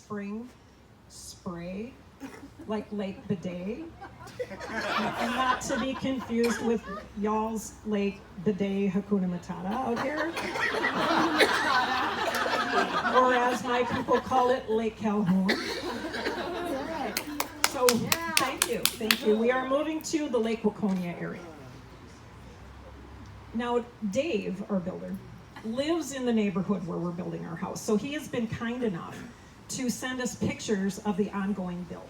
spring spray, like Lake Bidet, and not to be confused with y'all's Lake Bidet Hakuna Matata out here, or as my people call it, Lake Calhoun. So thank you. We are moving to the Lake Waconia area. Now, Dave, our builder, lives in the neighborhood where we're building our house. So he has been kind enough to send us pictures of the ongoing build.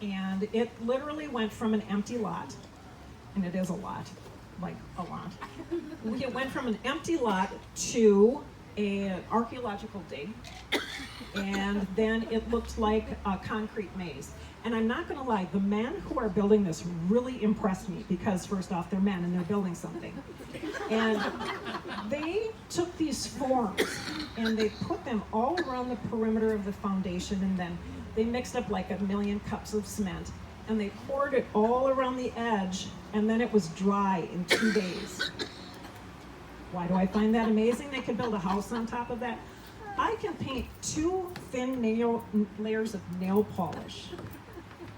And it literally went from an empty lot, and it is a lot, like a lot. It went from an empty lot to an archaeological dig, and then it looked like a concrete maze. And I'm not gonna lie, the men who are building this really impressed me because first off, they're men and they're building something. And they took these forms and they put them all around the perimeter of the foundation, and then they mixed up like 1,000,000 cups of cement and they poured it all around the edge, and then it was dry in 2 days. Why do I find that amazing? They could build a house on top of that. I can paint 2 thin layers of nail polish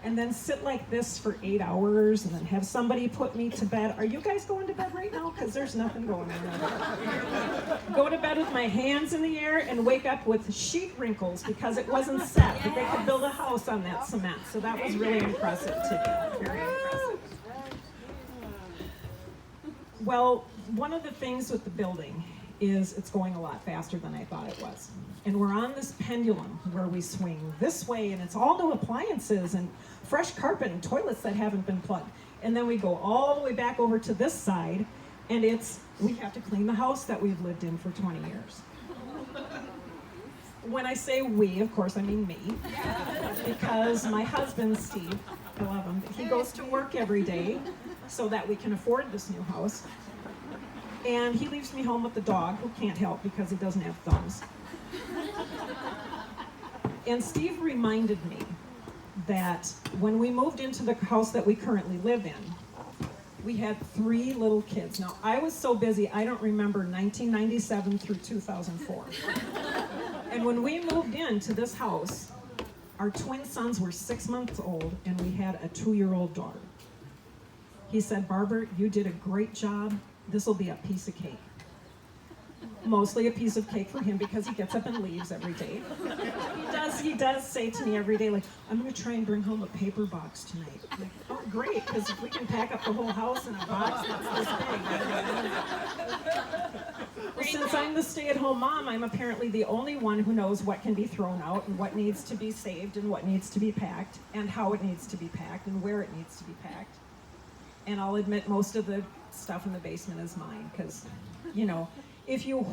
and then sit like this for 8 hours and then have somebody put me to bed. Are you guys going to bed right now? Because there's nothing going on. Go to bed with my hands in the air and wake up with sheet wrinkles because it wasn't set, but they could build a house on that cement. So that was really impressive to me, very impressive. Well, one of the things with the building is it's going a lot faster than I thought it was. And we're on this pendulum where we swing this way, and it's all new appliances and fresh carpet and toilets that haven't been plugged. And then we go all the way back over to this side, and we have to clean the house that we've lived in for 20 years. When I say we, of course, I mean me, because my husband, Steve, I love him, he goes to work every day so that we can afford this new house. And he leaves me home with the dog, who can't help because he doesn't have thumbs. And Steve reminded me that when we moved into the house that we currently live in, we had 3 little kids. Now, I was so busy, I don't remember 1997 through 2004. And when we moved into this house, our twin sons were 6 months old, and we had a 2-year-old daughter. He said, "Barbara, you did a great job. This will be a piece of cake." Mostly a piece of cake for him because he gets up and leaves every day. He does say to me every day, like, "I'm going to try and bring home a paper box tonight." I'm like, "Oh, great, because if we can pack up the whole house in a box that's this big." Well, since I'm the stay-at-home mom, I'm apparently the only one who knows what can be thrown out and what needs to be saved and what needs to be packed and how it needs to be packed and where it needs to be packed. And I'll admit most of the stuff in the basement is mine because, you know, if you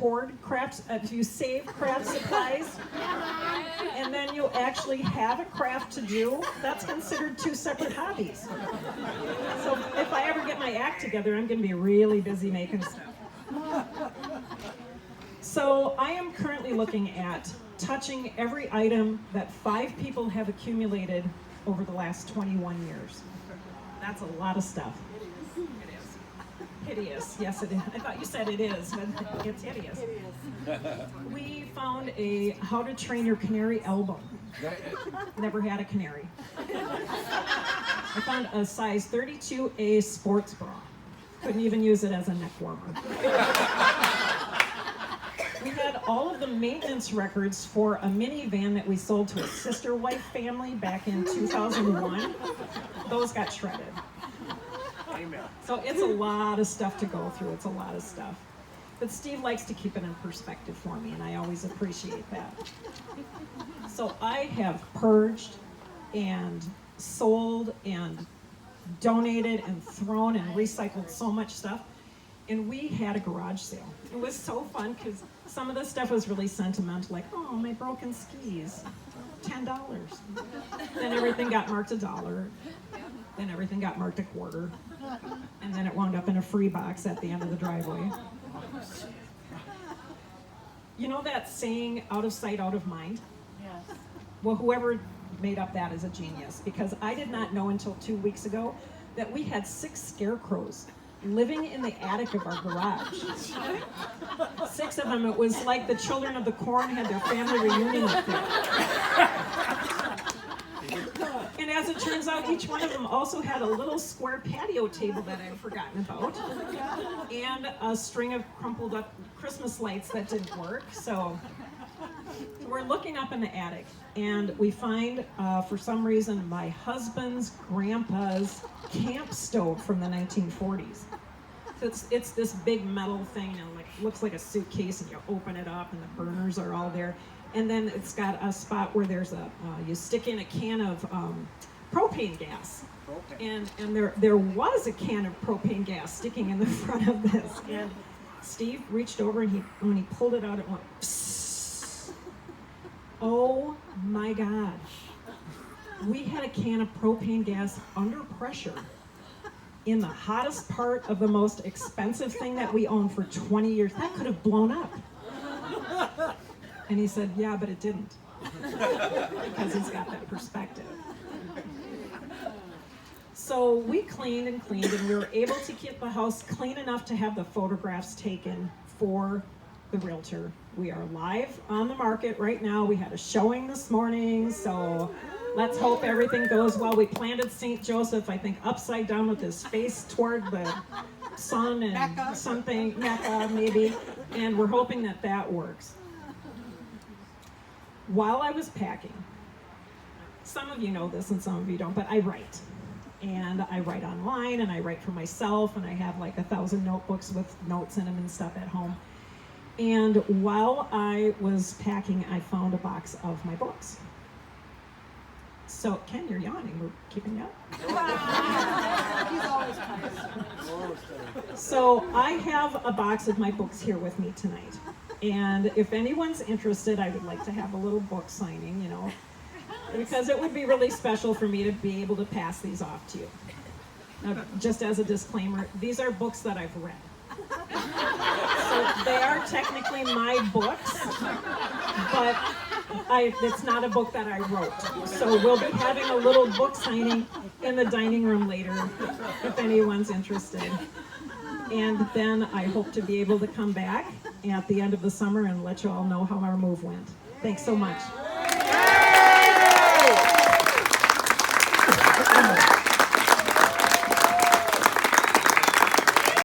if you save craft supplies, and then you actually have a craft to do, that's considered 2 separate hobbies. So if I ever get my act together, I'm going to be really busy making stuff. So I am currently looking at touching every item that 5 people have accumulated over the last 21 years. That's a lot of stuff. Hideous, yes it is. I thought you said it is, but it's hideous. We found a How to Train Your Canary album. Never had a canary. I found a size 32A sports bra. Couldn't even use it as a neck warmer. We had all of the maintenance records for a minivan that we sold to a sister wife family back in 2001. Those got shredded. So it's a lot of stuff to go through. It's a lot of stuff. But Steve likes to keep it in perspective for me, and I always appreciate that. So I have purged and sold and donated and thrown and recycled so much stuff. And we had a garage sale. It was so fun because some of the stuff was really sentimental, like, "Oh, my broken skis, $10. Then everything got marked $1. Then everything got marked $0.25. And then it wound up in a free box at the end of the driveway. You know that saying, out of sight, out of mind? Yes. Well, whoever made up that is a genius, because I did not know until 2 weeks ago that we had 6 scarecrows living in the attic of our garage. 6 of them. It was like the Children of the Corn had their family reunion up there. As it turns out, each one of them also had a little square patio table that I'd forgotten about, and a string of crumpled up Christmas lights that didn't work. So we're looking up in the attic, and we find, for some reason, my husband's grandpa's camp stove from the 1940s. So it's this big metal thing, and like looks like a suitcase, and you open it up, and the burners are all there. And then it's got a spot where there's you stick in a can of propane gas. And there was a can of propane gas sticking in the front of this. And Steve reached over, and when he pulled it out, it went psst. Oh my God. We had a can of propane gas under pressure in the hottest part of the most expensive thing that we owned for 20 years. That could have blown up. And he said, yeah, but it didn't. Because he's got that perspective. So we cleaned, and we were able to keep the house clean enough to have the photographs taken for the realtor. We are live on the market right now. We had a showing this morning, so let's hope everything goes well. We planted St. Joseph, I think, upside down with his face toward the sun and Mecca. Something, Mecca maybe, and we're hoping that that works. While I was packing, some of you know this and some of you don't, but I write. And I write online, and I write for myself, and I have like 1,000 notebooks with notes in them and stuff at home. And while I was packing, I found a box of my books. So, Ken, you're yawning. We're keeping you up? He's always tired. So, I have a box of my books here with me tonight. And if anyone's interested, I would like to have a little book signing, you know, because it would be really special for me to be able to pass these off to you. Now, just as a disclaimer, these are books that I've read. So they are technically my books, but it's not a book that I wrote. So we'll be having a little book signing in the dining room later if anyone's interested. And then I hope to be able to come back at the end of the summer and let you all know how our move went. Thanks so much.